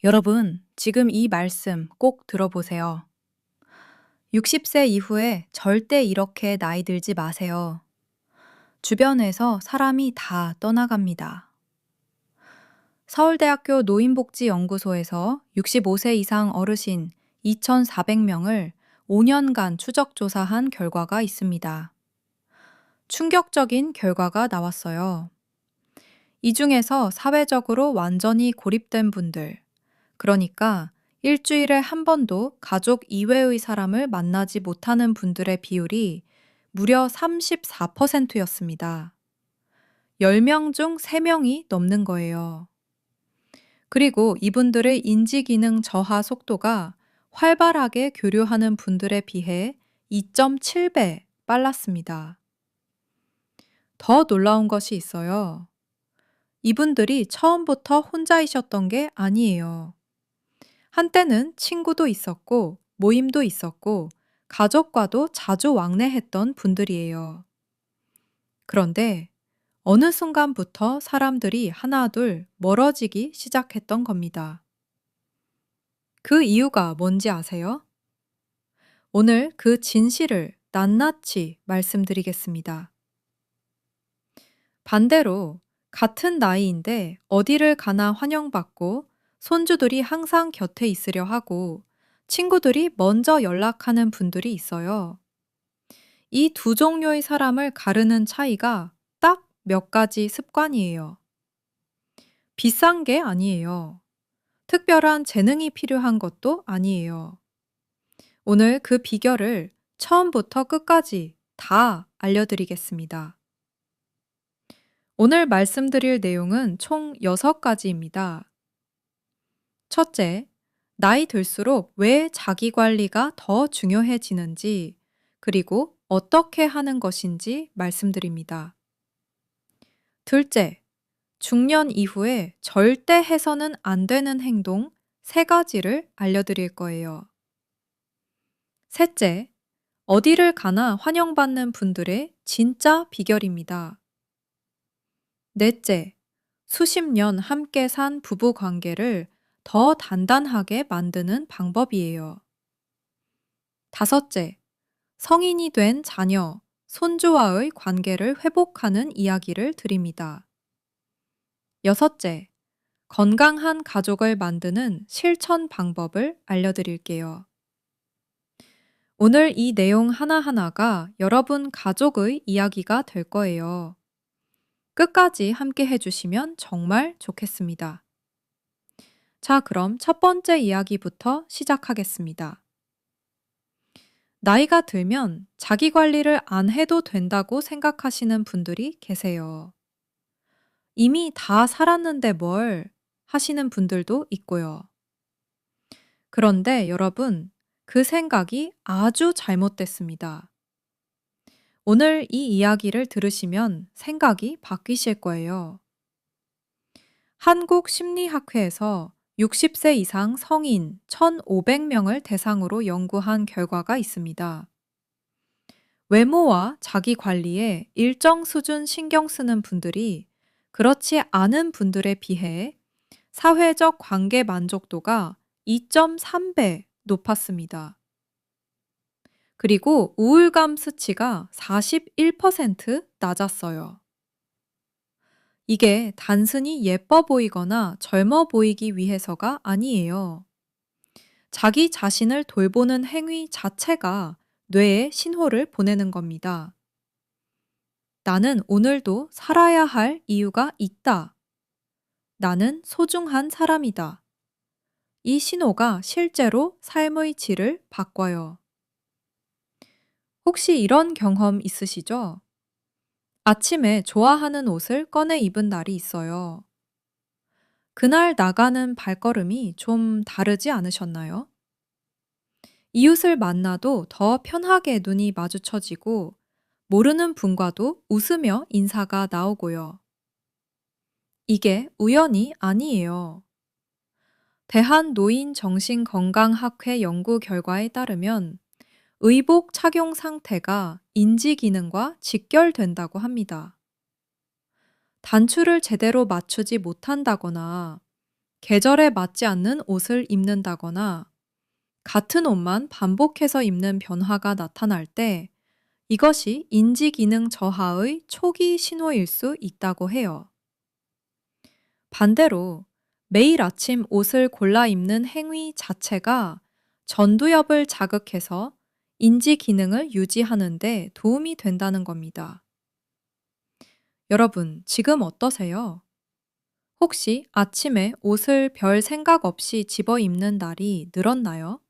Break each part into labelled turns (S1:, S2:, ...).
S1: 여러분, 지금 이 말씀 꼭 들어보세요. 60세 이후에 절대 이렇게 나이 들지 마세요. 주변에서 사람이 다 떠나갑니다. 서울대학교 노인복지연구소에서 65세 이상 어르신 2,400명을 5년간 추적 조사한 결과가 있습니다. 충격적인 결과가 나왔어요. 이 중에서 사회적으로 완전히 고립된 분들, 그러니까 일주일에 한 번도 가족 이외의 사람을 만나지 못하는 분들의 비율이 무려 34%였습니다. 10명 중 3명이 넘는 거예요. 그리고 이분들의 인지기능 저하 속도가 활발하게 교류하는 분들에 비해 2.7배 빨랐습니다. 더 놀라운 것이 있어요. 이분들이 처음부터 혼자이셨던 게 아니에요. 한때는 친구도 있었고, 모임도 있었고, 가족과도 자주 왕래했던 분들이에요. 그런데 어느 순간부터 사람들이 하나둘 멀어지기 시작했던 겁니다. 그 이유가 뭔지 아세요? 오늘 그 진실을 낱낱이 말씀드리겠습니다. 반대로 같은 나이인데 어디를 가나 환영받고 손주들이 항상 곁에 있으려 하고 친구들이 먼저 연락하는 분들이 있어요. 이 두 종류의 사람을 가르는 차이가 딱 몇 가지 습관이에요. 비싼 게 아니에요. 특별한 재능이 필요한 것도 아니에요. 오늘 그 비결을 처음부터 끝까지 다 알려드리겠습니다. 오늘 말씀드릴 내용은 총 6가지입니다. 첫째, 나이 들수록 왜 자기 관리가 더 중요해지는지, 그리고 어떻게 하는 것인지 말씀드립니다. 둘째, 중년 이후에 절대 해서는 안 되는 행동 3가지를 알려드릴 거예요. 셋째, 어디를 가나 환영받는 분들의 진짜 비결입니다. 넷째, 수십 년 함께 산 부부 관계를 더 단단하게 만드는 방법이에요. 다섯째, 성인이 된 자녀, 손주와의 관계를 회복하는 이야기를 드립니다. 여섯째, 건강한 가족을 만드는 실천 방법을 알려드릴게요. 오늘 이 내용 하나하나가 여러분 가족의 이야기가 될 거예요. 끝까지 함께 해주시면 정말 좋겠습니다. 자, 그럼 첫 번째 이야기부터 시작하겠습니다. 나이가 들면 자기 관리를 안 해도 된다고 생각하시는 분들이 계세요. 이미 다 살았는데 뭘 하시는 분들도 있고요. 그런데 여러분, 그 생각이 아주 잘못됐습니다. 오늘 이 이야기를 들으시면 생각이 바뀌실 거예요. 한국심리학회에서 60세 이상 성인 1,500명을 대상으로 연구한 결과가 있습니다. 외모와 자기 관리에 일정 수준 신경 쓰는 분들이 그렇지 않은 분들에 비해 사회적 관계 만족도가 2.3배 높았습니다. 그리고 우울감 수치가 41% 낮았어요. 이게 단순히 예뻐 보이거나 젊어 보이기 위해서가 아니에요. 자기 자신을 돌보는 행위 자체가 뇌에 신호를 보내는 겁니다. 나는 오늘도 살아야 할 이유가 있다. 나는 소중한 사람이다. 이 신호가 실제로 삶의 질을 바꿔요. 혹시 이런 경험 있으시죠? 아침에 좋아하는 옷을 꺼내 입은 날이 있어요. 그날 나가는 발걸음이 좀 다르지 않으셨나요? 이웃을 만나도 더 편하게 눈이 마주쳐지고 모르는 분과도 웃으며 인사가 나오고요. 이게 우연이 아니에요. 대한노인정신건강학회 연구 결과에 따르면 의복 착용 상태가 인지 기능과 직결된다고 합니다. 단추를 제대로 맞추지 못한다거나 계절에 맞지 않는 옷을 입는다거나 같은 옷만 반복해서 입는 변화가 나타날 때 이것이 인지기능 저하의 초기 신호일 수 있다고 해요. 반대로 매일 아침 옷을 골라 입는 행위 자체가 전두엽을 자극해서 인지 기능을 유지하는 데 도움이 된다는 겁니다. 여러분, 지금 어떠세요? 혹시 아침에 옷을 별 생각 없이 집어 입는 날이 늘었나요?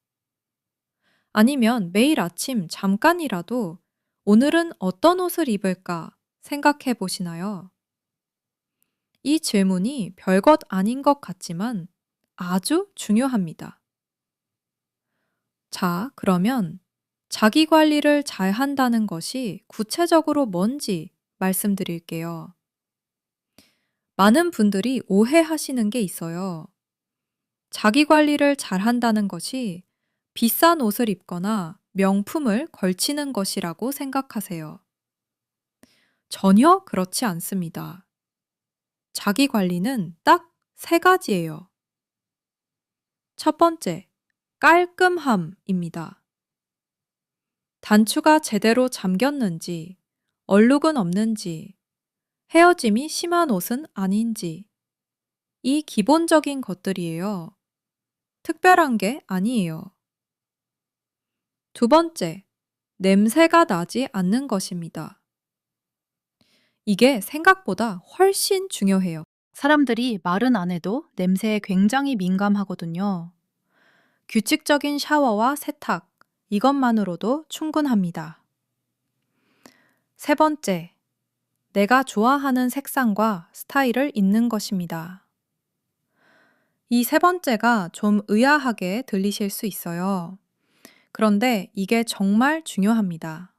S1: 아니면 매일 아침 잠깐이라도 오늘은 어떤 옷을 입을까 생각해 보시나요? 이 질문이 별것 아닌 것 같지만 아주 중요합니다. 자, 그러면 자기 관리를 잘 한다는 것이 구체적으로 뭔지 말씀드릴게요. 많은 분들이 오해하시는 게 있어요. 자기 관리를 잘 한다는 것이 비싼 옷을 입거나 명품을 걸치는 것이라고 생각하세요. 전혀 그렇지 않습니다. 자기 관리는 딱 세 가지예요. 첫 번째, 깔끔함입니다. 단추가 제대로 잠겼는지, 얼룩은 없는지, 헤어짐이 심한 옷은 아닌지, 이 기본적인 것들이에요. 특별한 게 아니에요. 두 번째, 냄새가 나지 않는 것입니다. 이게 생각보다 훨씬 중요해요.
S2: 사람들이 말은 안 해도 냄새에 굉장히 민감하거든요.
S1: 규칙적인 샤워와 세탁, 이것만으로도 충분합니다. 세 번째, 내가 좋아하는 색상과 스타일을 입는 것입니다. 이 세 번째가 좀 의아하게 들리실 수 있어요. 그런데 이게 정말 중요합니다.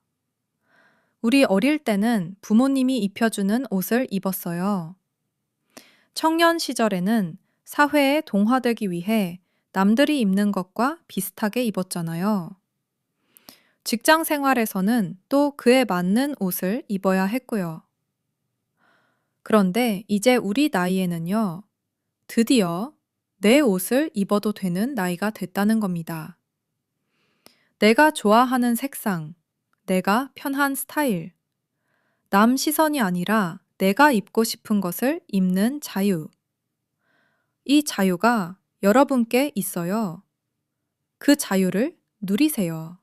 S1: 우리 어릴 때는 부모님이 입혀주는 옷을 입었어요. 청년 시절에는 사회에 동화되기 위해 남들이 입는 것과 비슷하게 입었잖아요. 직장 생활에서는 또 그에 맞는 옷을 입어야 했고요. 그런데 이제 우리 나이에는요, 드디어 내 옷을 입어도 되는 나이가 됐다는 겁니다. 내가 좋아하는 색상, 내가 편한 스타일, 남 시선이 아니라 내가 입고 싶은 것을 입는 자유. 이 자유가 여러분께 있어요. 그 자유를 누리세요.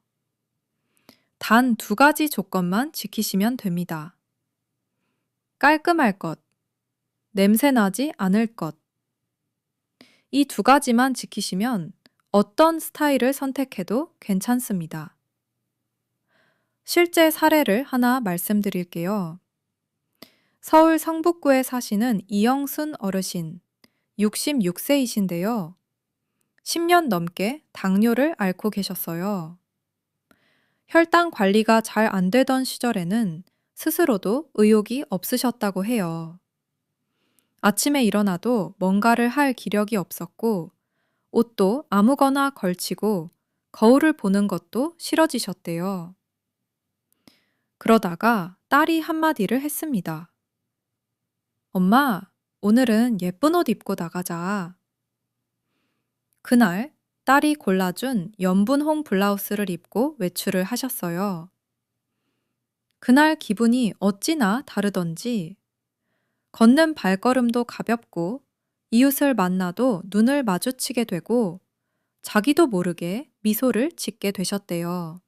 S1: 단 두 가지 조건만 지키시면 됩니다. 깔끔할 것, 냄새 나지 않을 것. 이 두 가지만 지키시면 어떤 스타일을 선택해도 괜찮습니다. 실제 사례를 하나 말씀드릴게요. 서울 성북구에 사시는 이영순 어르신, 66세이신데요. 10년 넘게 당뇨를 앓고 계셨어요. 혈당 관리가 잘 안 되던 시절에는 스스로도 의욕이 없으셨다고 해요. 아침에 일어나도 뭔가를 할 기력이 없었고, 옷도 아무거나 걸치고 거울을 보는 것도 싫어지셨대요. 그러다가 딸이 한마디를 했습니다. 엄마, 오늘은 예쁜 옷 입고 나가자. 그날 딸이 골라준 연분홍 블라우스를 입고 외출을 하셨어요. 그날 기분이 어찌나 다르던지 걷는 발걸음도 가볍고 이웃을 만나도 눈을 마주치게 되고 자기도 모르게 미소를 짓게 되셨대요.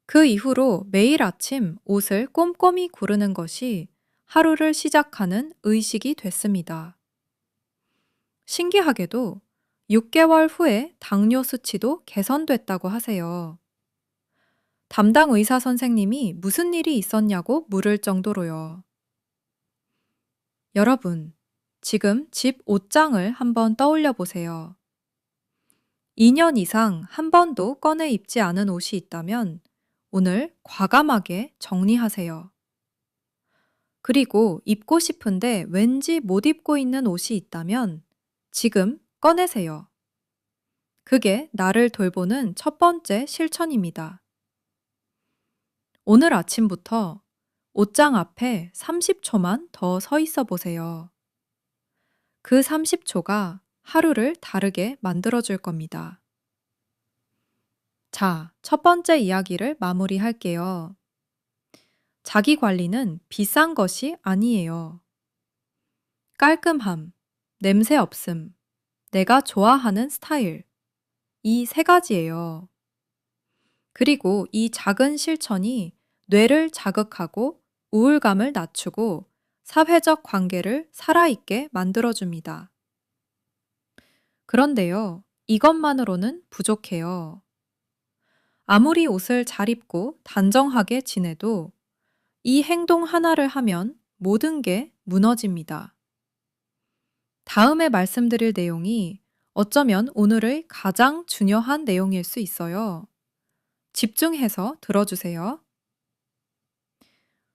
S1: 그 이후로 매일 아침 옷을 꼼꼼히 고르는 것이 하루를 시작하는 의식이 됐습니다. 신기하게도 6개월 후에 당뇨 수치도 개선됐다고 하세요. 담당 의사 선생님이 무슨 일이 있었냐고 물을 정도로요. 여러분, 지금 집 옷장을 한번 떠올려 보세요. 2년 이상 한 번도 꺼내 입지 않은 옷이 있다면 오늘 과감하게 정리하세요. 그리고 입고 싶은데 왠지 못 입고 있는 옷이 있다면 지금 꺼내세요. 그게 나를 돌보는 첫 번째 실천입니다. 오늘 아침부터 옷장 앞에 30초만 더 서 있어 보세요. 그 30초가 하루를 다르게 만들어줄 겁니다. 자, 첫 번째 이야기를 마무리할게요. 자기 관리는 비싼 것이 아니에요. 깔끔함, 냄새 없음, 내가 좋아하는 스타일. 이 세 가지예요. 그리고 이 작은 실천이 뇌를 자극하고 우울감을 낮추고 사회적 관계를 살아있게 만들어줍니다. 그런데요, 이것만으로는 부족해요. 아무리 옷을 잘 입고 단정하게 지내도 이 행동 하나를 하면 모든 게 무너집니다. 다음에 말씀드릴 내용이 어쩌면 오늘의 가장 중요한 내용일 수 있어요. 집중해서 들어주세요.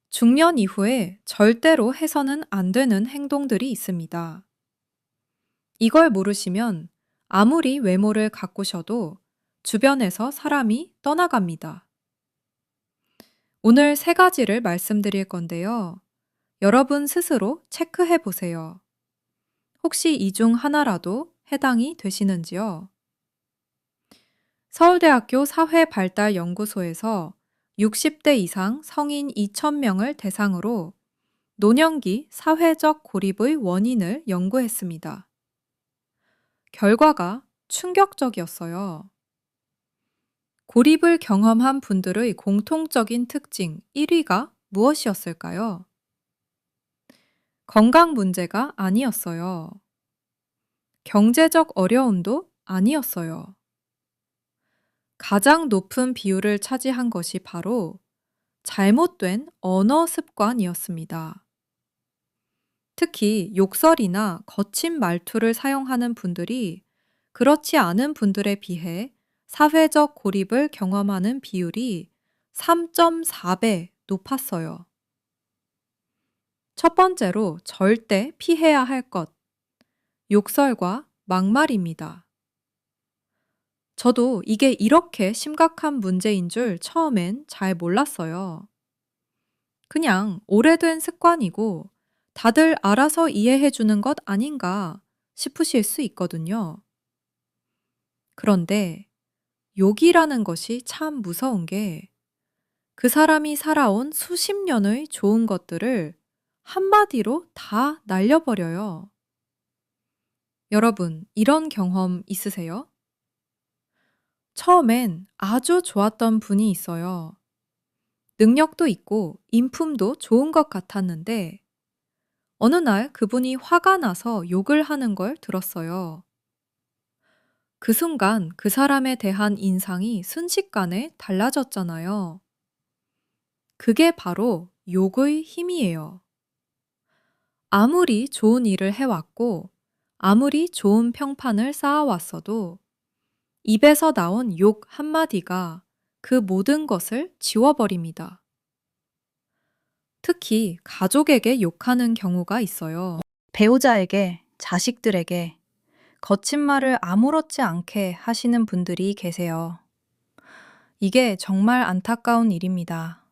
S1: 중년 이후에 절대로 해서는 안 되는 행동들이 있습니다. 이걸 모르시면 아무리 외모를 가꾸셔도 주변에서 사람이 떠나갑니다. 오늘 세 가지를 말씀드릴 건데요. 여러분 스스로 체크해 보세요. 혹시 이 중 하나라도 해당이 되시는지요? 서울대학교 사회발달연구소에서 60대 이상 성인 2,000명을 대상으로 노년기 사회적 고립의 원인을 연구했습니다. 결과가 충격적이었어요. 고립을 경험한 분들의 공통적인 특징 1위가 무엇이었을까요? 건강 문제가 아니었어요. 경제적 어려움도 아니었어요. 가장 높은 비율을 차지한 것이 바로 잘못된 언어 습관이었습니다. 특히 욕설이나 거친 말투를 사용하는 분들이 그렇지 않은 분들에 비해 사회적 고립을 경험하는 비율이 3.4배 높았어요. 첫 번째로 절대 피해야 할 것, 욕설과 막말입니다. 저도 이게 이렇게 심각한 문제인 줄 처음엔 잘 몰랐어요. 그냥 오래된 습관이고 다들 알아서 이해해 주는 것 아닌가 싶으실 수 있거든요. 그런데 욕이라는 것이 참 무서운 게 그 사람이 살아온 수십 년의 좋은 것들을 한마디로 다 날려버려요. 여러분, 이런 경험 있으세요? 처음엔 아주 좋았던 분이 있어요. 능력도 있고 인품도 좋은 것 같았는데 어느 날 그분이 화가 나서 욕을 하는 걸 들었어요. 그 순간 그 사람에 대한 인상이 순식간에 달라졌잖아요. 그게 바로 욕의 힘이에요. 아무리 좋은 일을 해왔고, 아무리 좋은 평판을 쌓아왔어도 입에서 나온 욕 한마디가 그 모든 것을 지워버립니다. 특히 가족에게 욕하는 경우가 있어요.
S2: 배우자에게, 자식들에게 거친 말을 아무렇지 않게 하시는 분들이 계세요. 이게 정말 안타까운 일입니다.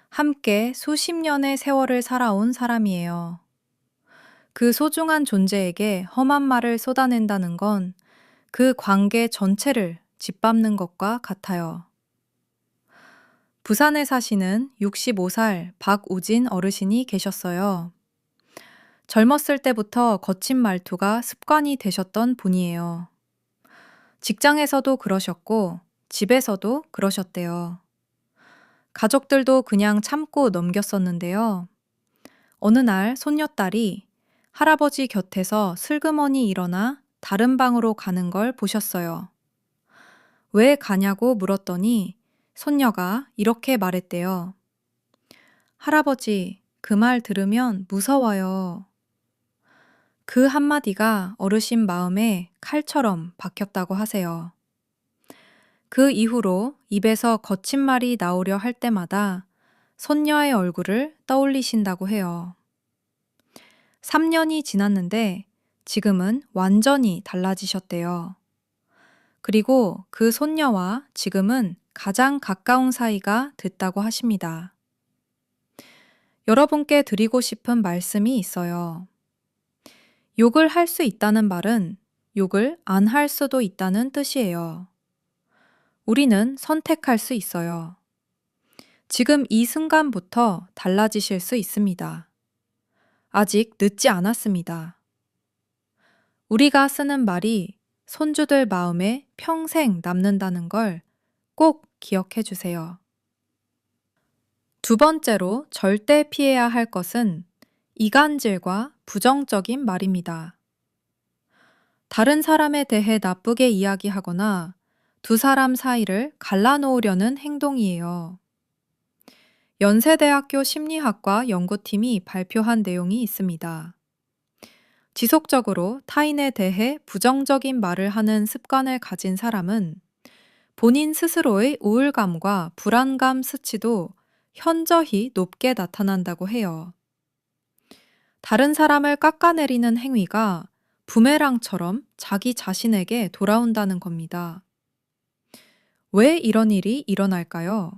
S2: 함께 수십 년의 세월을 살아온 사람이에요. 그 소중한 존재에게 험한 말을 쏟아낸다는 건 그 관계 전체를 짓밟는 것과 같아요. 부산에 사시는 65살 박우진 어르신이 계셨어요. 젊었을 때부터 거친 말투가 습관이 되셨던 분이에요. 직장에서도 그러셨고, 집에서도 그러셨대요. 가족들도 그냥 참고 넘겼었는데요. 어느 날 손녀딸이 할아버지 곁에서 슬그머니 일어나 다른 방으로 가는 걸 보셨어요. 왜 가냐고 물었더니 손녀가 이렇게 말했대요. 할아버지, 그 말 들으면 무서워요. 그 한마디가 어르신 마음에 칼처럼 박혔다고 하세요. 그 이후로 입에서 거친 말이 나오려 할 때마다 손녀의 얼굴을 떠올리신다고 해요. 3년이 지났는데 지금은 완전히 달라지셨대요. 그리고 그 손녀와 지금은 가장 가까운 사이가 됐다고 하십니다. 여러분께 드리고 싶은 말씀이 있어요. 욕을 할 수 있다는 말은 욕을 안 할 수도 있다는 뜻이에요. 우리는 선택할 수 있어요. 지금 이 순간부터 달라지실 수 있습니다. 아직 늦지 않았습니다. 우리가 쓰는 말이 손주들 마음에 평생 남는다는 걸 꼭 기억해 주세요. 두 번째로 절대 피해야 할 것은 이간질과 부정적인 말입니다. 다른 사람에 대해 나쁘게 이야기하거나 두 사람 사이를 갈라놓으려는 행동이에요. 연세대학교 심리학과 연구팀이 발표한 내용이 있습니다. 지속적으로 타인에 대해 부정적인 말을 하는 습관을 가진 사람은 본인 스스로의 우울감과 불안감 수치도 현저히 높게 나타난다고 해요. 다른 사람을 깎아내리는 행위가 부메랑처럼 자기 자신에게 돌아온다는 겁니다. 왜 이런 일이 일어날까요?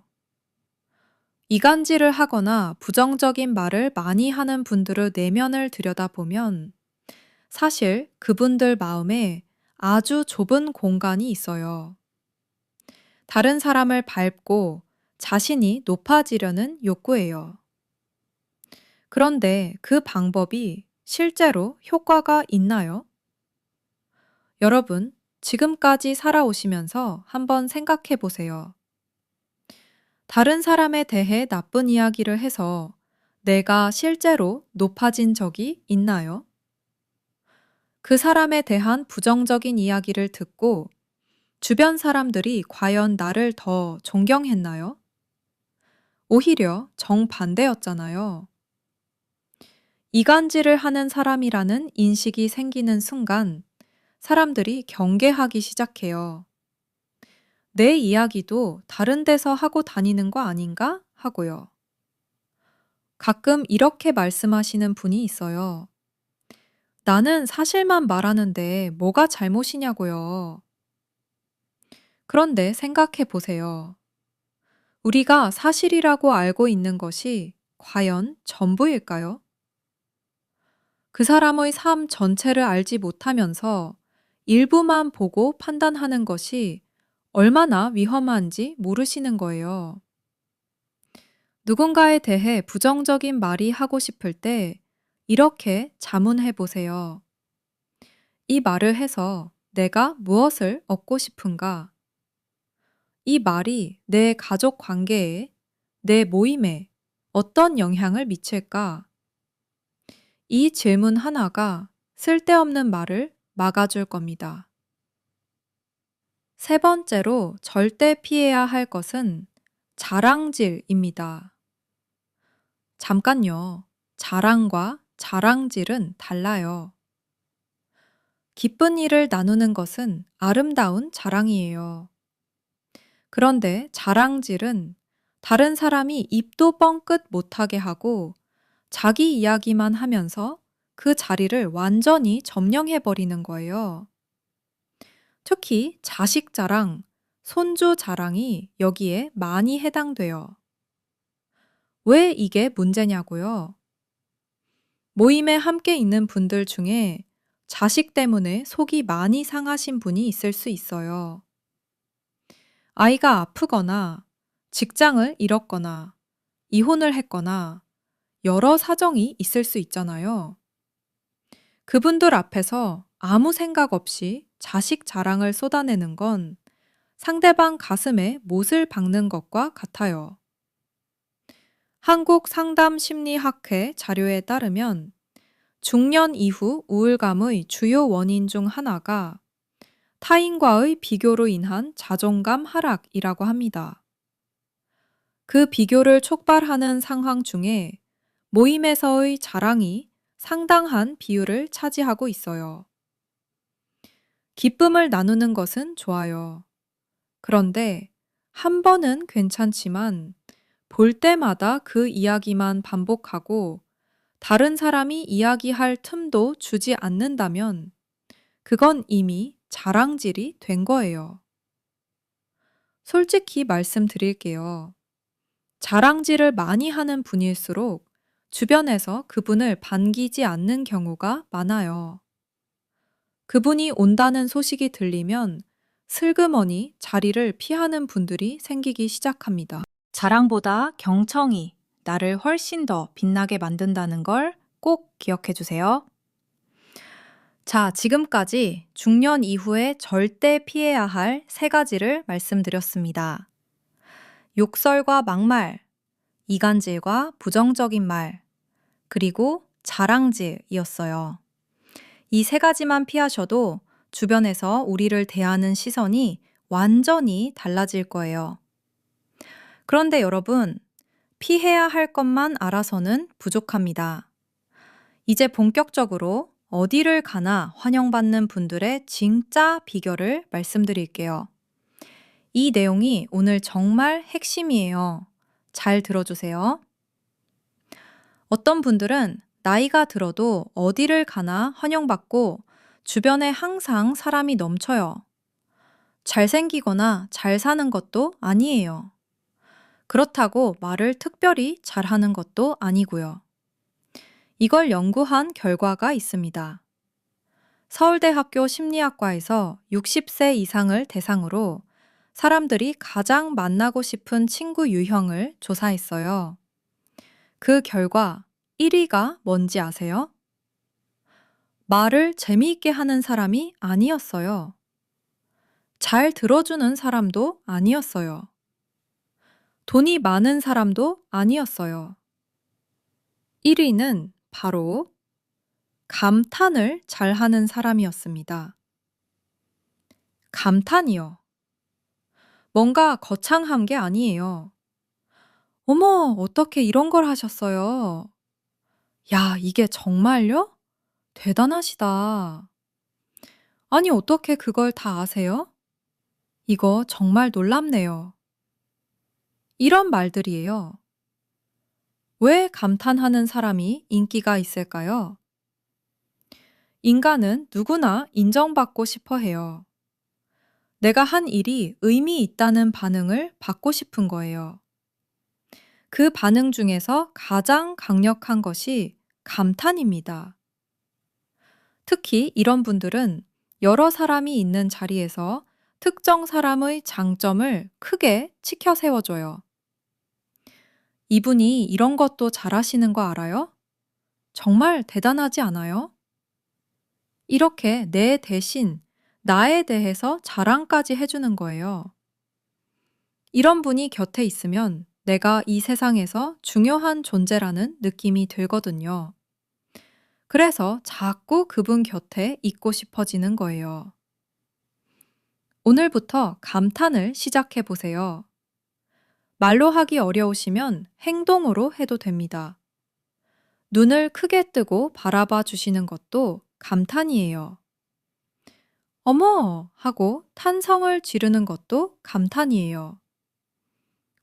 S2: 이간질을 하거나 부정적인 말을 많이 하는 분들의 내면을 들여다보면 사실 그분들 마음에 아주 좁은 공간이 있어요. 다른 사람을 밟고 자신이 높아지려는 욕구예요. 그런데 그 방법이 실제로 효과가 있나요? 여러분, 지금까지 살아오시면서 한번 생각해 보세요. 다른 사람에 대해 나쁜 이야기를 해서 내가 실제로 높아진 적이 있나요? 그 사람에 대한 부정적인 이야기를 듣고 주변 사람들이 과연 나를 더 존경했나요? 오히려 정반대였잖아요. 이간질을 하는 사람이라는 인식이 생기는 순간 사람들이 경계하기 시작해요. 내 이야기도 다른 데서 하고 다니는 거 아닌가? 하고요. 가끔 이렇게 말씀하시는 분이 있어요. 나는 사실만 말하는데 뭐가 잘못이냐고요. 그런데 생각해 보세요. 우리가 사실이라고 알고 있는 것이 과연 전부일까요? 그 사람의 삶 전체를 알지 못하면서 일부만 보고 판단하는 것이 얼마나 위험한지 모르시는 거예요. 누군가에 대해 부정적인 말이 하고 싶을 때 이렇게 자문해 보세요. 이 말을 해서 내가 무엇을 얻고 싶은가? 이 말이 내 가족 관계에, 내 모임에 어떤 영향을 미칠까? 이 질문 하나가 쓸데없는 말을 막아줄 겁니다. 세 번째로 절대 피해야 할 것은 자랑질입니다. 잠깐요. 자랑과 자랑질은 달라요. 기쁜 일을 나누는 것은 아름다운 자랑이에요. 그런데 자랑질은 다른 사람이 입도 뻥끗 못하게 하고 자기 이야기만 하면서 그 자리를 완전히 점령해버리는 거예요. 특히 자식 자랑, 손주 자랑이 여기에 많이 해당돼요. 왜 이게 문제냐고요? 모임에 함께 있는 분들 중에 자식 때문에 속이 많이 상하신 분이 있을 수 있어요. 아이가 아프거나 직장을 잃었거나 이혼을 했거나 여러 사정이 있을 수 있잖아요. 그분들 앞에서 아무 생각 없이 자식 자랑을 쏟아내는 건 상대방 가슴에 못을 박는 것과 같아요. 한국 상담심리학회 자료에 따르면 중년 이후 우울감의 주요 원인 중 하나가 타인과의 비교로 인한 자존감 하락이라고 합니다. 그 비교를 촉발하는 상황 중에 모임에서의 자랑이 상당한 비율을 차지하고 있어요. 기쁨을 나누는 것은 좋아요. 그런데 한 번은 괜찮지만 볼 때마다 그 이야기만 반복하고 다른 사람이 이야기할 틈도 주지 않는다면 그건 이미 자랑질이 된 거예요. 솔직히 말씀드릴게요. 자랑질을 많이 하는 분일수록 주변에서 그분을 반기지 않는 경우가 많아요.
S1: 그분이 온다는 소식이 들리면 슬그머니 자리를 피하는 분들이 생기기 시작합니다.
S2: 자랑보다 경청이 나를 훨씬 더 빛나게 만든다는 걸 꼭 기억해 주세요. 자, 지금까지 중년 이후에 절대 피해야 할 세 가지를 말씀드렸습니다. 욕설과 막말, 이간질과 부정적인 말, 그리고 자랑질이었어요. 이 세 가지만 피하셔도 주변에서 우리를 대하는 시선이 완전히 달라질 거예요. 그런데 여러분, 피해야 할 것만 알아서는 부족합니다. 이제 본격적으로 어디를 가나 환영받는 분들의 진짜 비결을 말씀드릴게요. 이 내용이 오늘 정말 핵심이에요. 잘 들어주세요. 어떤 분들은 나이가 들어도 어디를 가나 환영받고 주변에 항상 사람이 넘쳐요. 잘생기거나 잘 사는 것도 아니에요. 그렇다고 말을 특별히 잘하는 것도 아니고요. 이걸 연구한 결과가 있습니다. 서울대학교 심리학과에서 60세 이상을 대상으로 사람들이 가장 만나고 싶은 친구 유형을 조사했어요. 그 결과 1위가 뭔지 아세요? 말을 재미있게 하는 사람이 아니었어요. 잘 들어주는 사람도 아니었어요. 돈이 많은 사람도 아니었어요. 1위는 바로 감탄을 잘하는 사람이었습니다. 감탄이요. 뭔가 거창한 게 아니에요. 어머, 어떻게 이런 걸 하셨어요? 야, 이게 정말요? 대단하시다. 아니, 어떻게 그걸 다 아세요? 이거 정말 놀랍네요. 이런 말들이에요. 왜 감탄하는 사람이 인기가 있을까요? 인간은 누구나 인정받고 싶어 해요. 내가 한 일이 의미 있다는 반응을 받고 싶은 거예요. 그 반응 중에서 가장 강력한 것이 감탄입니다. 특히 이런 분들은 여러 사람이 있는 자리에서 특정 사람의 장점을 크게 치켜 세워줘요. 이분이 이런 것도 잘하시는 거 알아요? 정말 대단하지 않아요? 이렇게 내 대신 나에 대해서 자랑까지 해주는 거예요. 이런 분이 곁에 있으면 내가 이 세상에서 중요한 존재라는 느낌이 들거든요. 그래서 자꾸 그분 곁에 있고 싶어지는 거예요. 오늘부터 감탄을 시작해 보세요. 말로 하기 어려우시면 행동으로 해도 됩니다. 눈을 크게 뜨고 바라봐 주시는 것도 감탄이에요. 어머! 하고 탄성을 지르는 것도 감탄이에요.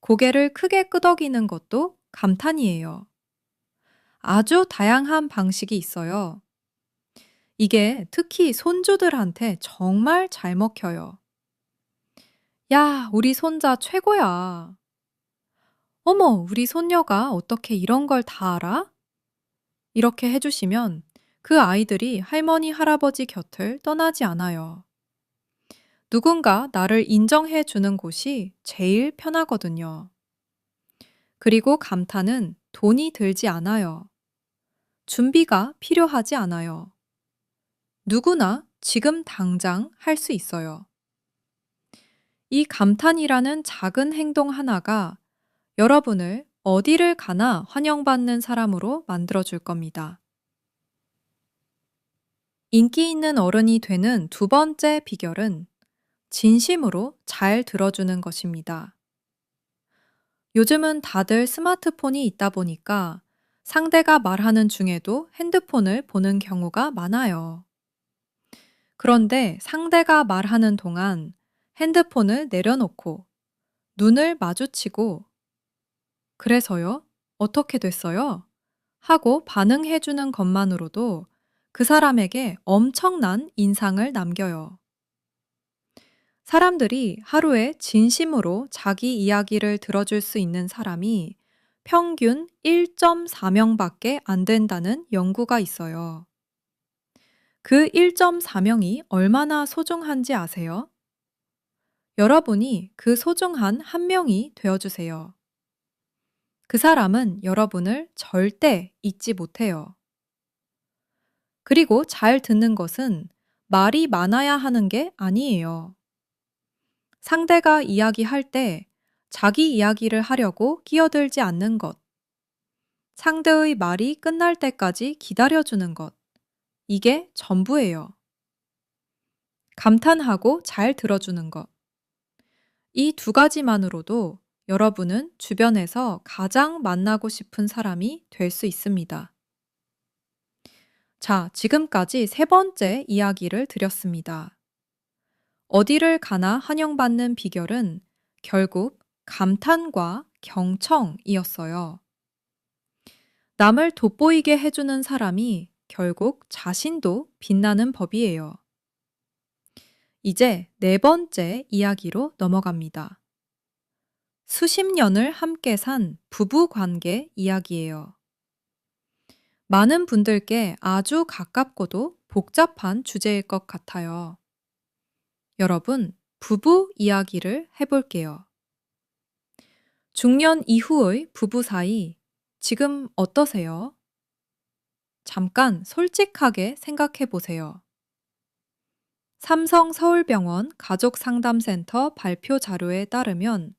S2: 고개를 크게 끄덕이는 것도 감탄이에요. 아주 다양한 방식이 있어요. 이게 특히 손주들한테 정말 잘 먹혀요. 야, 우리 손자 최고야. 어머, 우리 손녀가 어떻게 이런 걸 다 알아? 이렇게 해주시면 그 아이들이 할머니, 할아버지 곁을 떠나지 않아요. 누군가 나를 인정해 주는 곳이 제일 편하거든요. 그리고 감탄은 돈이 들지 않아요. 준비가 필요하지 않아요. 누구나 지금 당장 할 수 있어요. 이 감탄이라는 작은 행동 하나가 여러분을 어디를 가나 환영받는 사람으로 만들어 줄 겁니다. 인기 있는 어른이 되는 두 번째 비결은 진심으로 잘 들어주는 것입니다. 요즘은 다들 스마트폰이 있다 보니까 상대가 말하는 중에도 핸드폰을 보는 경우가 많아요. 그런데 상대가 말하는 동안 핸드폰을 내려놓고 눈을 마주치고 그래서요? 어떻게 됐어요? 하고 반응해 주는 것만으로도 그 사람에게 엄청난 인상을 남겨요. 사람들이 하루에 진심으로 자기 이야기를 들어줄 수 있는 사람이 평균 1.4명밖에 안 된다는 연구가 있어요.
S1: 그 1.4명이 얼마나 소중한지 아세요? 여러분이 그 소중한 한 명이 되어주세요. 그 사람은 여러분을 절대 잊지 못해요. 그리고 잘 듣는 것은 말이 많아야 하는 게 아니에요. 상대가 이야기할 때 자기 이야기를 하려고 끼어들지 않는 것, 상대의 말이 끝날 때까지 기다려주는 것, 이게 전부예요. 감탄하고 잘 들어주는 것. 이 두 가지만으로도 여러분은 주변에서 가장 만나고 싶은 사람이 될 수 있습니다. 자, 지금까지 세 번째 이야기를 드렸습니다. 어디를 가나 환영받는 비결은 결국 감탄과 경청이었어요. 남을 돋보이게 해주는 사람이 결국 자신도 빛나는 법이에요. 이제 네 번째 이야기로 넘어갑니다. 수십 년을 함께 산 부부 관계 이야기예요. 많은 분들께 아주 가깝고도 복잡한 주제일 것 같아요. 여러분, 부부 이야기를 해볼게요. 중년 이후의 부부 사이, 지금 어떠세요? 잠깐 솔직하게 생각해 보세요. 삼성 서울병원 가족상담센터 발표 자료에 따르면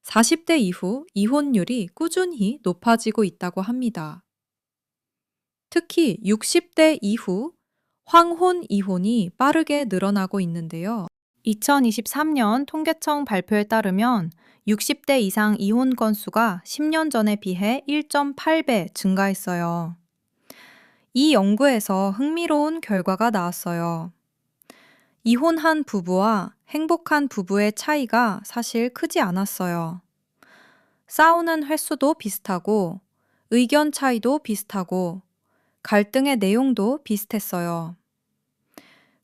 S1: 40대 이후 이혼율이 꾸준히 높아지고 있다고 합니다. 특히 60대 이후 황혼 이혼이 빠르게 늘어나고 있는데요.
S2: 2023년 통계청 발표에 따르면 60대 이상 이혼 건수가 10년 전에 비해 1.8배 증가했어요. 이 연구에서 흥미로운 결과가 나왔어요. 이혼한 부부와 행복한 부부의 차이가 사실 크지 않았어요. 싸우는 횟수도 비슷하고, 의견 차이도 비슷하고, 갈등의 내용도 비슷했어요.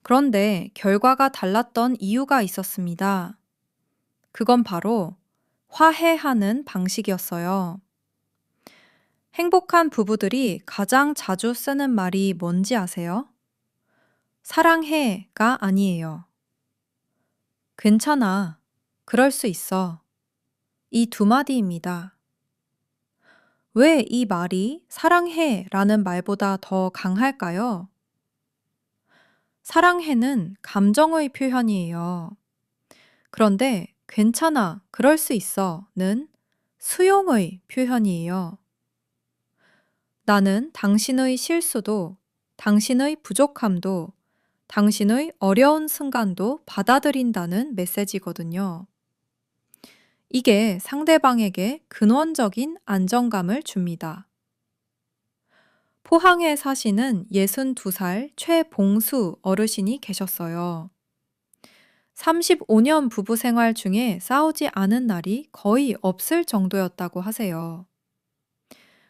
S2: 그런데 결과가 달랐던 이유가 있었습니다. 그건 바로 화해하는 방식이었어요. 행복한 부부들이 가장 자주 쓰는 말이 뭔지 아세요? 사랑해가 아니에요. 괜찮아. 그럴 수 있어. 이 두 마디입니다. 왜 이 말이 사랑해 라는 말보다 더 강할까요? 사랑해는 감정의 표현이에요. 그런데 괜찮아, 그럴 수 있어는 수용의 표현이에요. 나는 당신의 실수도, 당신의 부족함도, 당신의 어려운 순간도 받아들인다는 메시지거든요. 이게 상대방에게 근원적인 안정감을 줍니다. 포항에 사시는 62살 최봉수 어르신이 계셨어요. 35년 부부 생활 중에 싸우지 않은 날이 거의 없을 정도였다고 하세요.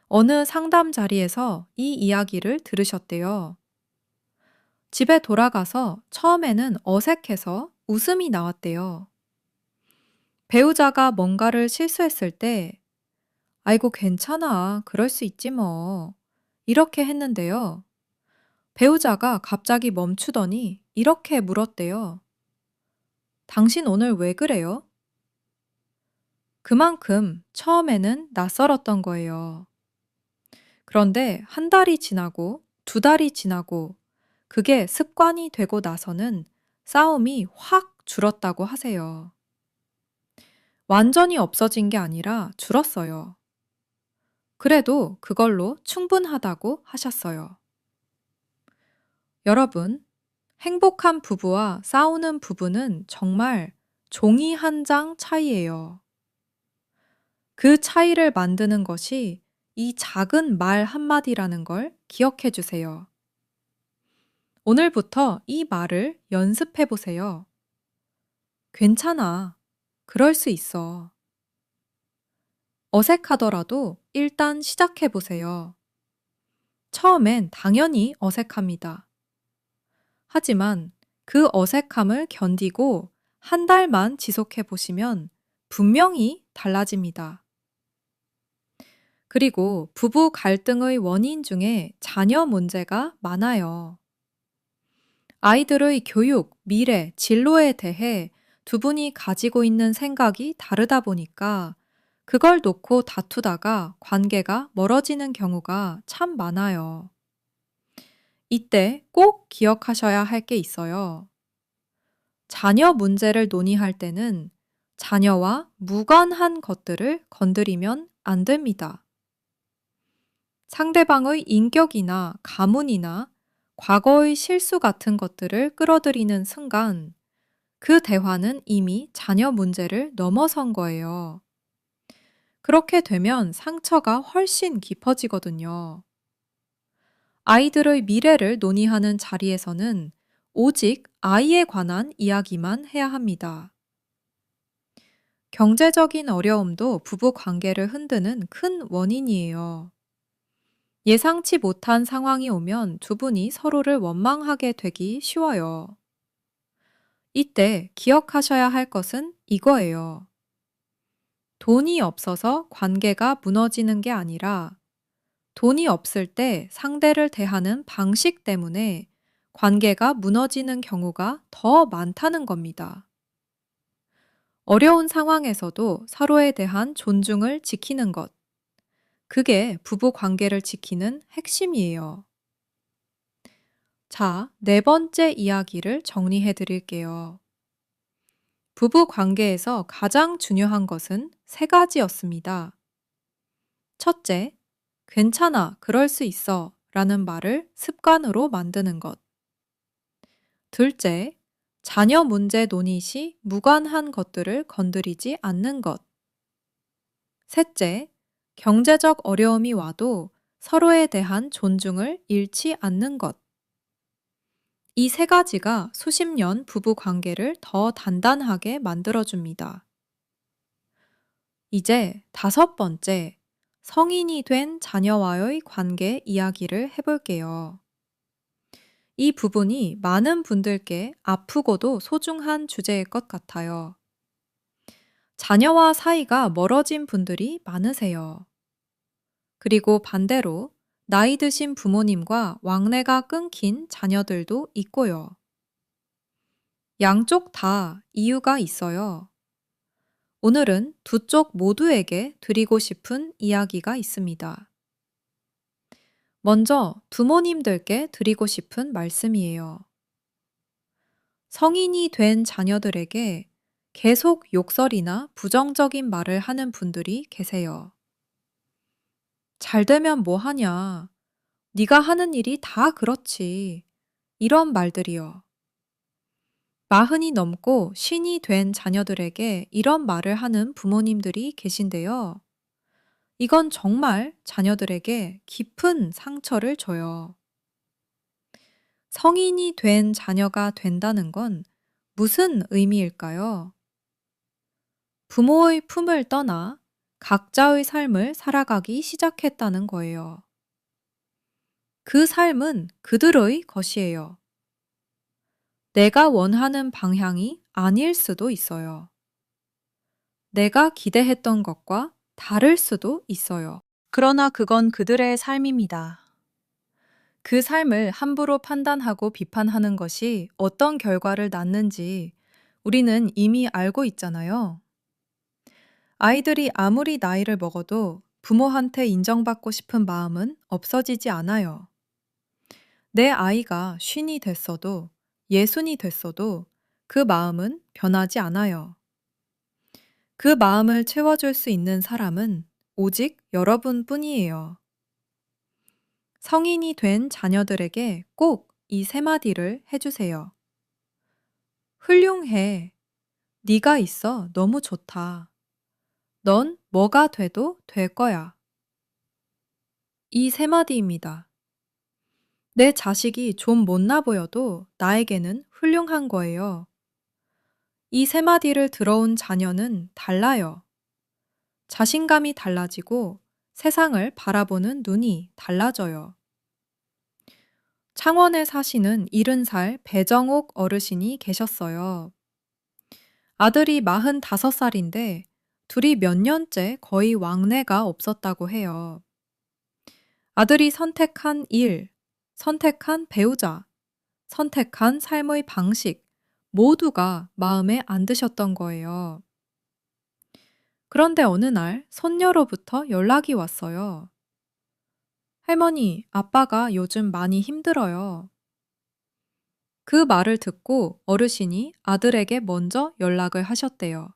S2: 어느 상담 자리에서 이 이야기를 들으셨대요. 집에 돌아가서 처음에는 어색해서 웃음이 나왔대요. 배우자가 뭔가를 실수했을 때, 아이고, 괜찮아. 그럴 수 있지 뭐. 이렇게 했는데요. 배우자가 갑자기 멈추더니 이렇게 물었대요. 당신 오늘 왜 그래요? 그만큼 처음에는 낯설었던 거예요. 그런데 한 달이 지나고 두 달이 지나고 그게 습관이 되고 나서는 싸움이 확 줄었다고 하세요. 완전히 없어진 게 아니라 줄었어요. 그래도 그걸로 충분하다고 하셨어요. 여러분, 행복한 부부와 싸우는 부부는 정말 종이 한 장 차이예요. 그 차이를 만드는 것이 이 작은 말 한마디라는 걸 기억해 주세요. 오늘부터 이 말을 연습해 보세요. 괜찮아. 그럴 수 있어. 어색하더라도 일단 시작해 보세요. 처음엔 당연히 어색합니다. 하지만 그 어색함을 견디고 한 달만 지속해 보시면 분명히 달라집니다. 그리고 부부 갈등의 원인 중에 자녀 문제가 많아요.
S1: 아이들의 교육, 미래, 진로에 대해 두 분이 가지고 있는 생각이 다르다 보니까 그걸 놓고 다투다가 관계가 멀어지는 경우가 참 많아요. 이때 꼭 기억하셔야 할 게 있어요. 자녀 문제를 논의할 때는 자녀와 무관한 것들을 건드리면 안 됩니다. 상대방의 인격이나 가문이나 과거의 실수 같은 것들을 끌어들이는 순간 그 대화는 이미 자녀 문제를 넘어선 거예요. 그렇게 되면 상처가 훨씬 깊어지거든요. 아이들의 미래를 논의하는 자리에서는 오직 아이에 관한 이야기만 해야 합니다. 경제적인 어려움도 부부 관계를 흔드는 큰 원인이에요. 예상치 못한 상황이 오면 두 분이 서로를 원망하게 되기 쉬워요. 이때 기억하셔야 할 것은 이거예요. 돈이 없어서 관계가 무너지는 게 아니라 돈이 없을 때 상대를 대하는 방식 때문에 관계가 무너지는 경우가 더 많다는 겁니다. 어려운 상황에서도 서로에 대한 존중을 지키는 것, 그게 부부 관계를 지키는 핵심이에요. 자, 네 번째 이야기를 정리해 드릴게요. 부부 관계에서 가장 중요한 것은 세 가지였습니다. 첫째, 괜찮아, 그럴 수 있어 라는 말을 습관으로 만드는 것. 둘째, 자녀 문제 논의 시 무관한 것들을 건드리지 않는 것. 셋째, 경제적 어려움이 와도 서로에 대한 존중을 잃지 않는 것. 이 세 가지가 수십 년 부부 관계를 더 단단하게 만들어줍니다. 이제 다섯 번째, 성인이 된 자녀와의 관계 이야기를 해볼게요. 이 부분이 많은 분들께 아프고도 소중한 주제일 것 같아요. 자녀와 사이가 멀어진 분들이 많으세요. 그리고 반대로 나이 드신 부모님과 왕래가 끊긴 자녀들도 있고요. 양쪽 다 이유가 있어요. 오늘은 두 쪽 모두에게 드리고 싶은 이야기가 있습니다. 먼저 부모님들께 드리고 싶은 말씀이에요. 성인이 된 자녀들에게 계속 욕설이나 부정적인 말을 하는 분들이 계세요. 잘 되면 뭐 하냐? 네가 하는 일이 다 그렇지. 이런 말들이요. 마흔이 넘고 쉰이 된 자녀들에게 이런 말을 하는 부모님들이 계신데요. 이건 정말 자녀들에게 깊은 상처를 줘요. 성인이 된 자녀가 된다는 건 무슨 의미일까요? 부모의 품을 떠나 각자의 삶을 살아가기 시작했다는 거예요. 그 삶은 그들의 것이에요. 내가 원하는 방향이 아닐 수도 있어요. 내가 기대했던 것과 다를 수도 있어요. 그러나 그건 그들의 삶입니다. 그 삶을 함부로 판단하고 비판하는 것이 어떤 결과를 낳는지 우리는 이미 알고 있잖아요. 아이들이 아무리 나이를 먹어도 부모한테 인정받고 싶은 마음은 없어지지 않아요. 내 아이가 쉰이 됐어도 예순이 됐어도 그 마음은 변하지 않아요. 그 마음을 채워줄 수 있는 사람은 오직 여러분뿐이에요. 성인이 된 자녀들에게 꼭 이 세 마디를 해주세요. 훌륭해. 네가 있어 너무 좋다. 넌 뭐가 돼도 될 거야. 이 세 마디입니다. 내 자식이 좀 못나 보여도 나에게는 훌륭한 거예요. 이 세 마디를 들어온 자녀는 달라요. 자신감이 달라지고 세상을 바라보는 눈이 달라져요. 창원에 사시는 70살 배정옥 어르신이 계셨어요. 아들이 45살인데 둘이 몇 년째 거의 왕래가 없었다고 해요. 아들이 선택한 일, 선택한 배우자, 선택한 삶의 방식 모두가 마음에 안 드셨던 거예요. 그런데 어느 날 손녀로부터 연락이 왔어요. 할머니, 아빠가 요즘 많이 힘들어요. 그 말을 듣고 어르신이 아들에게 먼저 연락을 하셨대요.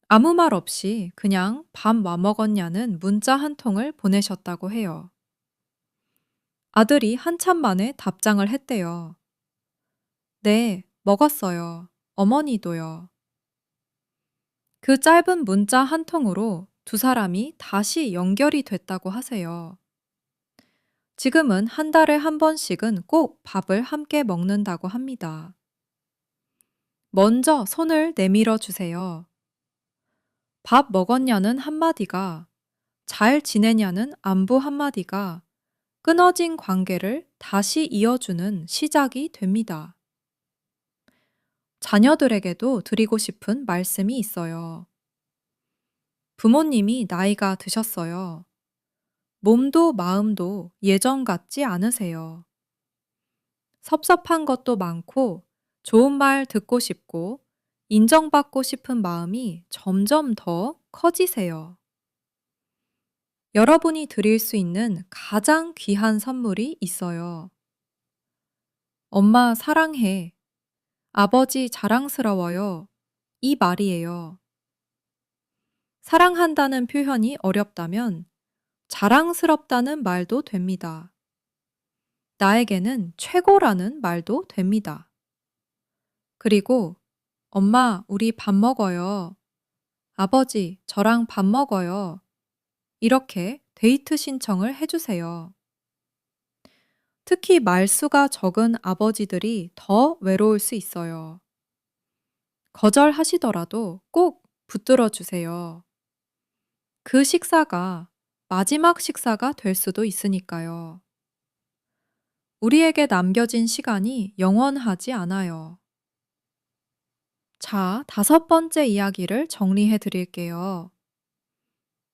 S1: 아무 말 없이 그냥 밥 뭐 먹었냐는 문자 한 통을 보내셨다고 해요. 아들이 한참 만에 답장을 했대요. 네, 먹었어요. 어머니도요. 그 짧은 문자 한 통으로 두 사람이 다시 연결이 됐다고 하세요. 지금은 한 달에 한 번씩은 꼭 밥을 함께 먹는다고 합니다. 먼저 손을 내밀어 주세요. 밥 먹었냐는 한마디가, 잘 지내냐는 안부 한마디가 끊어진 관계를 다시 이어주는 시작이 됩니다. 자녀들에게도 드리고 싶은 말씀이 있어요. 부모님이 나이가 드셨어요. 몸도 마음도 예전 같지 않으세요. 섭섭한 것도 많고, 좋은 말 듣고 싶고, 인정받고 싶은 마음이 점점 더 커지세요. 여러분이 드릴 수 있는 가장 귀한 선물이 있어요. 엄마 사랑해. 아버지 자랑스러워요. 이 말이에요. 사랑한다는 표현이 어렵다면 자랑스럽다는 말도 됩니다. 나에게는 최고라는 말도 됩니다. 그리고 엄마, 우리 밥 먹어요. 아버지, 저랑 밥 먹어요. 이렇게 데이트 신청을 해주세요. 특히 말수가 적은 아버지들이 더 외로울 수 있어요. 거절하시더라도 꼭 붙들어 주세요. 그 식사가 마지막 식사가 될 수도 있으니까요. 우리에게 남겨진 시간이 영원하지 않아요. 자, 다섯 번째 이야기를 정리해 드릴게요.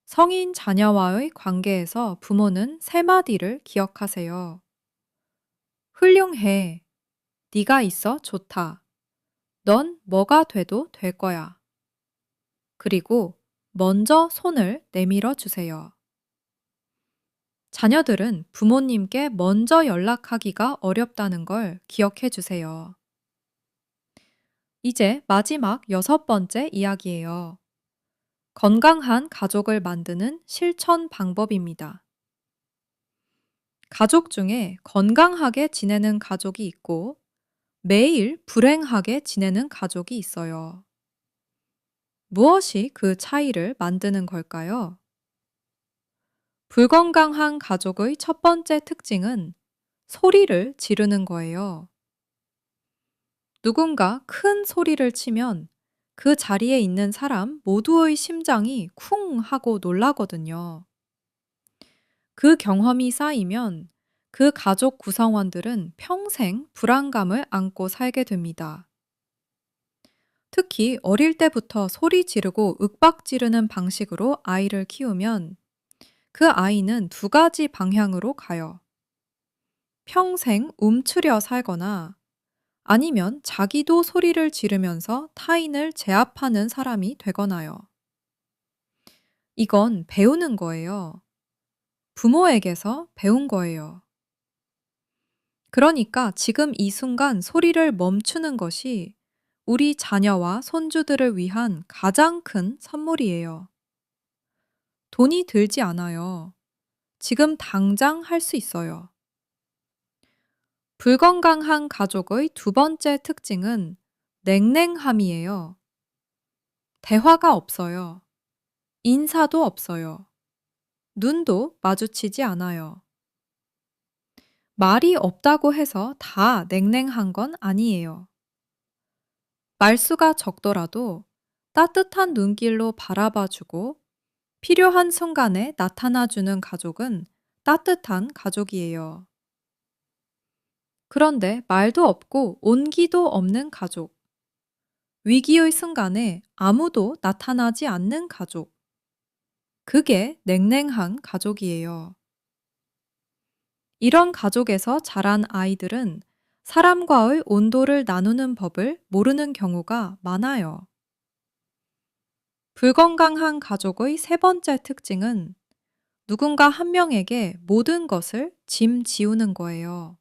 S1: 성인 자녀와의 관계에서 부모는 세 마디를 기억하세요. 훌륭해. 네가 있어 좋다. 넌 뭐가 돼도 될 거야. 그리고 먼저 손을 내밀어 주세요. 자녀들은 부모님께 먼저 연락하기가 어렵다는 걸 기억해 주세요. 이제 마지막 여섯 번째 이야기예요. 건강한 가족을 만드는 실천 방법입니다. 가족 중에 건강하게 지내는 가족이 있고 매일 불행하게 지내는 가족이 있어요. 무엇이 그 차이를 만드는 걸까요? 불건강한 가족의 첫 번째 특징은 소리를 지르는 거예요. 누군가 큰 소리를 치면 그 자리에 있는 사람 모두의 심장이 쿵 하고 놀라거든요. 그 경험이 쌓이면 그 가족 구성원들은 평생 불안감을 안고 살게 됩니다. 특히 어릴 때부터 소리 지르고 윽박 지르는 방식으로 아이를 키우면 그 아이는 두 가지 방향으로 가요. 평생 움츠려 살거나 아니면 자기도 소리를 지르면서 타인을 제압하는 사람이 되거나요. 이건 배우는 거예요. 부모에게서 배운 거예요. 그러니까 지금 이 순간 소리를 멈추는 것이 우리 자녀와 손주들을 위한 가장 큰 선물이에요. 돈이 들지 않아요. 지금 당장 할 수 있어요. 불건강한 가족의 두 번째 특징은 냉랭함이에요. 대화가 없어요. 인사도 없어요. 눈도 마주치지 않아요. 말이 없다고 해서 다 냉랭한 건 아니에요. 말수가 적더라도 따뜻한 눈길로 바라봐주고 필요한 순간에 나타나주는 가족은 따뜻한 가족이에요. 그런데 말도 없고 온기도 없는 가족, 위기의 순간에 아무도 나타나지 않는 가족, 그게 냉랭한 가족이에요. 이런 가족에서 자란 아이들은 사람과의 온도를 나누는 법을 모르는 경우가 많아요. 불건강한 가족의 세 번째 특징은 누군가 한 명에게 모든 것을 짐지우는 거예요.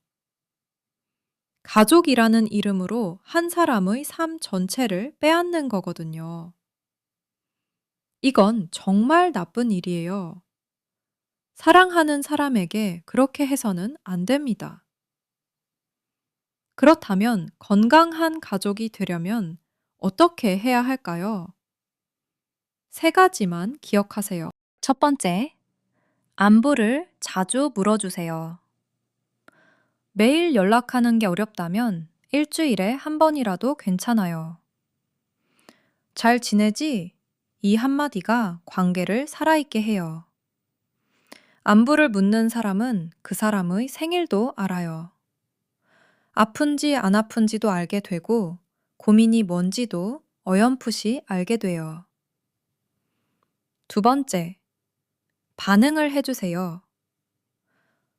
S1: 가족이라는 이름으로 한 사람의 삶 전체를 빼앗는 거거든요. 이건 정말 나쁜 일이에요. 사랑하는 사람에게 그렇게 해서는 안 됩니다. 그렇다면 건강한 가족이 되려면 어떻게 해야 할까요? 세 가지만 기억하세요.
S2: 첫 번째, 안부를 자주 물어주세요. 매일 연락하는 게 어렵다면 일주일에 한 번이라도 괜찮아요. 잘 지내지? 이 한마디가 관계를 살아있게 해요. 안부를 묻는 사람은 그 사람의 생일도 알아요. 아픈지 안 아픈지도 알게 되고 고민이 뭔지도 어렴풋이 알게 돼요. 두 번째, 반응을 해주세요.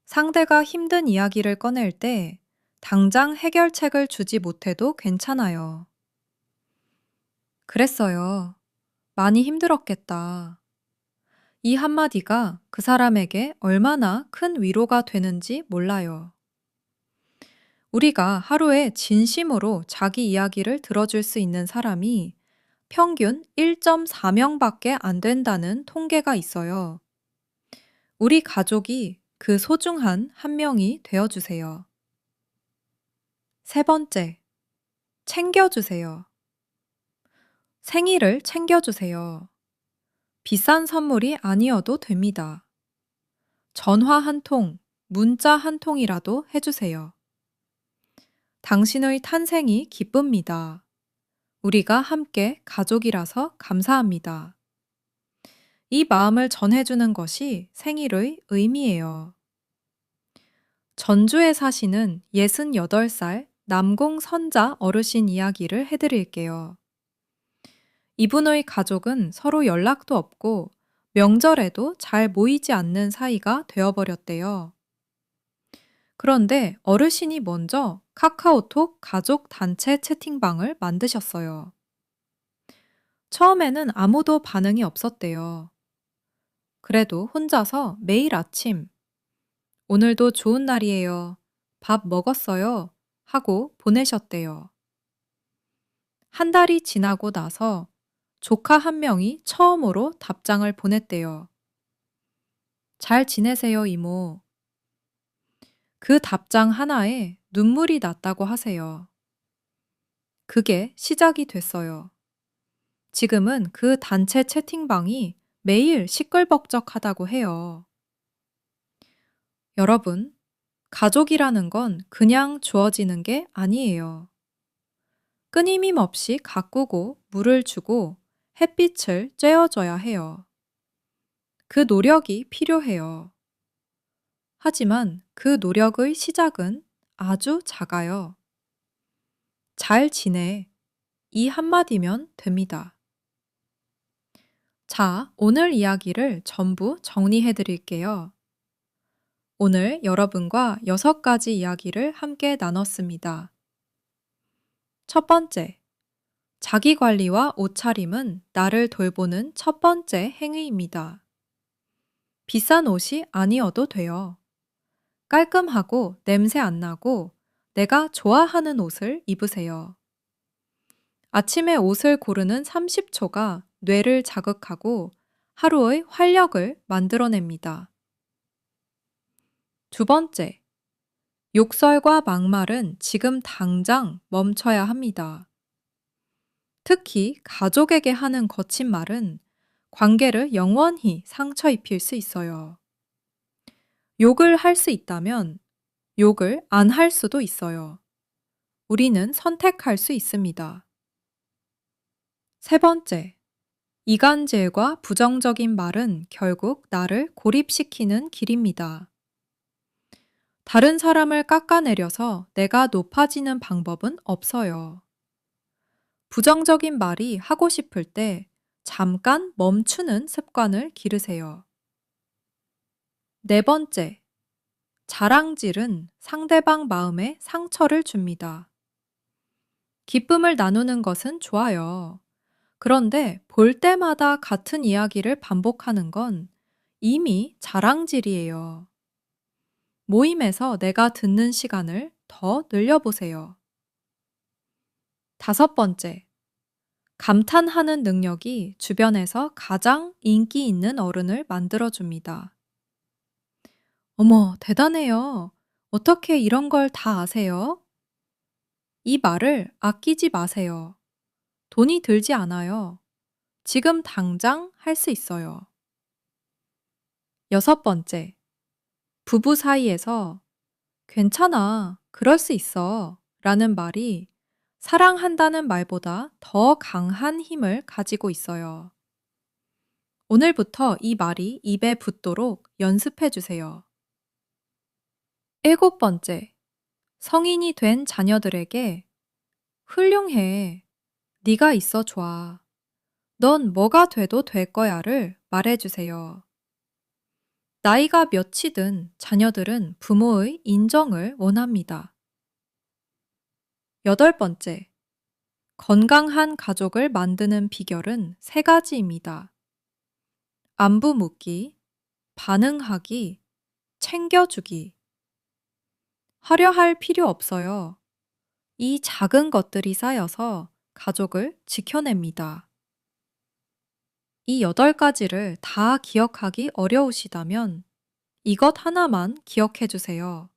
S2: 상대가 힘든 이야기를 꺼낼 때 당장 해결책을 주지 못해도 괜찮아요. 그랬어요. 많이 힘들었겠다. 이 한마디가 그 사람에게 얼마나 큰 위로가 되는지 몰라요. 우리가 하루에 진심으로 자기 이야기를 들어줄 수 있는 사람이 평균 1.4명밖에 안 된다는 통계가 있어요. 우리 가족이 그 소중한 한 명이 되어주세요. 세 번째, 챙겨주세요. 생일을 챙겨주세요. 비싼 선물이 아니어도 됩니다. 전화 한 통, 문자 한 통이라도 해주세요. 당신의 탄생이 기쁩니다. 우리가 함께 가족이라서 감사합니다. 이 마음을 전해주는 것이 생일의 의미예요. 전주에 사시는 68살 남공 선자 어르신 이야기를 해드릴게요. 이분의 가족은 서로 연락도 없고 명절에도 잘 모이지 않는 사이가 되어버렸대요. 그런데 어르신이 먼저 카카오톡 가족 단체 채팅방을 만드셨어요. 처음에는 아무도 반응이 없었대요. 그래도 혼자서 매일 아침, 오늘도 좋은 날이에요. 밥 먹었어요. 하고 보내셨대요. 한 달이 지나고 나서 조카 한 명이 처음으로 답장을 보냈대요. 잘 지내세요, 이모. 그 답장 하나에 눈물이 났다고 하세요. 그게 시작이 됐어요. 지금은 그 단체 채팅방이 매일 시끌벅적하다고 해요. 여러분, 가족이라는 건 그냥 주어지는 게 아니에요. 끊임임 없이 가꾸고 물을 주고 햇빛을 쬐어줘야 해요. 그 노력이 필요해요. 하지만 그 노력의 시작은 아주 작아요. 잘 지내. 이 한마디면 됩니다. 자, 오늘 이야기를 전부 정리해 드릴게요. 오늘 여러분과 6가지 이야기를 함께 나눴습니다. 첫 번째, 자기 관리와 옷차림은 나를 돌보는 첫 번째 행위입니다. 비싼 옷이 아니어도 돼요. 깔끔하고 냄새 안 나고 내가 좋아하는 옷을 입으세요. 아침에 옷을 고르는 30초가 뇌를 자극하고 하루의 활력을 만들어냅니다. 두 번째, 욕설과 막말은 지금 당장 멈춰야 합니다. 특히 가족에게 하는 거친 말은 관계를 영원히 상처 입힐 수 있어요. 욕을 할 수 있다면 욕을 안 할 수도 있어요. 우리는 선택할 수 있습니다. 세 번째, 이간질과 부정적인 말은 결국 나를 고립시키는 길입니다. 다른 사람을 깎아내려서 내가 높아지는 방법은 없어요. 부정적인 말이 하고 싶을 때 잠깐 멈추는 습관을 기르세요. 네 번째,
S1: 자랑질은 상대방 마음에 상처를 줍니다. 기쁨을 나누는 것은 좋아요. 그런데 볼 때마다 같은 이야기를 반복하는 건 이미 자랑질이에요. 모임에서 내가 듣는 시간을 더 늘려보세요. 다섯 번째, 감탄하는 능력이 주변에서 가장 인기 있는 어른을 만들어줍니다. 어머, 대단해요. 어떻게 이런 걸 다 아세요? 이 말을 아끼지 마세요. 돈이 들지 않아요. 지금 당장 할 수 있어요. 여섯 번째, 부부 사이에서 괜찮아, 그럴 수 있어 라는 말이 사랑한다는 말보다 더 강한 힘을 가지고 있어요. 오늘부터 이 말이 입에 붙도록 연습해 주세요. 일곱 번째, 성인이 된 자녀들에게 훌륭해. 네가 있어 좋아. 넌 뭐가 돼도 될 거야를 말해 주세요. 나이가 몇이든 자녀들은 부모의 인정을 원합니다. 여덟 번째, 건강한 가족을 만드는 비결은 세 가지입니다. 안부 묻기, 반응하기, 챙겨주기. 하려 할 필요 없어요. 이 작은 것들이 쌓여서 가족을 지켜냅니다. 이 여덟 가지를 다 기억하기 어려우시다면 이것 하나만 기억해 주세요.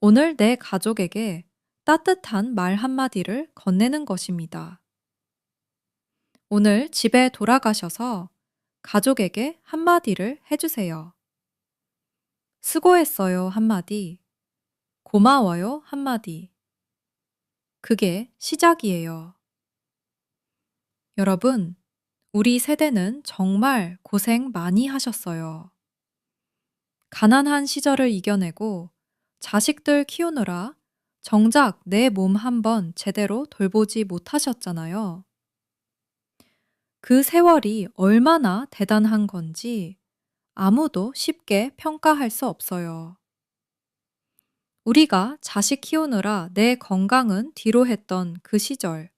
S1: 오늘 내 가족에게 따뜻한 말 한마디를 건네는 것입니다. 오늘 집에 돌아가셔서 가족에게 한마디를 해주세요. 수고했어요 한마디, 고마워요 한마디. 그게 시작이에요. 여러분, 우리 세대는 정말 고생 많이 하셨어요. 가난한 시절을 이겨내고 자식들 키우느라 정작 내 몸 한번 제대로 돌보지 못하셨잖아요. 그 세월이 얼마나 대단한 건지 아무도 쉽게 평가할 수 없어요. 우리가 자식 키우느라 내 건강은 뒤로 했던 그 시절.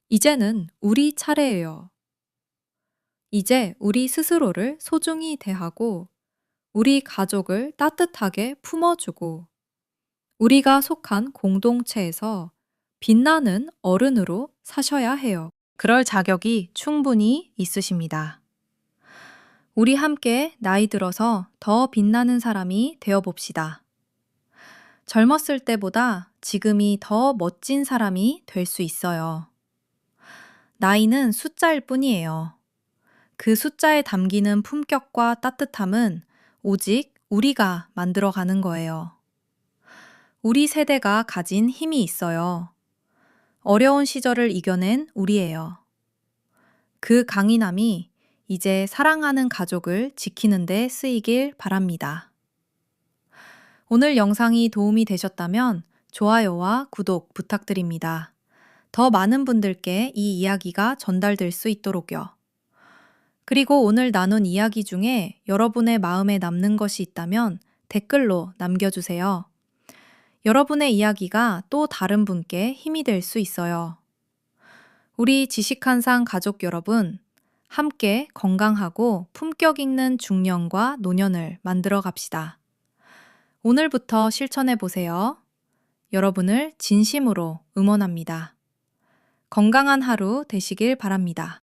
S1: 이제는 우리 차례예요. 이제 우리 스스로를 소중히 대하고 우리 가족을 따뜻하게 품어주고 우리가 속한 공동체에서 빛나는 어른으로 사셔야 해요.
S2: 그럴 자격이 충분히 있으십니다. 우리 함께 나이 들어서 더 빛나는 사람이 되어 봅시다. 젊었을 때보다 지금이 더 멋진 사람이 될 수 있어요. 나이는 숫자일 뿐이에요. 그 숫자에 담기는 품격과 따뜻함은 오직 우리가 만들어가는 거예요. 우리 세대가 가진 힘이 있어요. 어려운 시절을 이겨낸 우리예요. 그 강인함이 이제 사랑하는 가족을 지키는 데 쓰이길 바랍니다. 오늘 영상이 도움이 되셨다면 좋아요와 구독 부탁드립니다. 더 많은 분들께 이 이야기가 전달될 수 있도록요. 그리고 오늘 나눈 이야기 중에 여러분의 마음에 남는 것이 있다면 댓글로 남겨주세요. 여러분의 이야기가 또 다른 분께 힘이 될 수 있어요. 우리 지식한상 가족 여러분, 함께 건강하고 품격 있는 중년과 노년을 만들어 갑시다. 오늘부터 실천해 보세요. 여러분을 진심으로 응원합니다. 건강한 하루 되시길 바랍니다.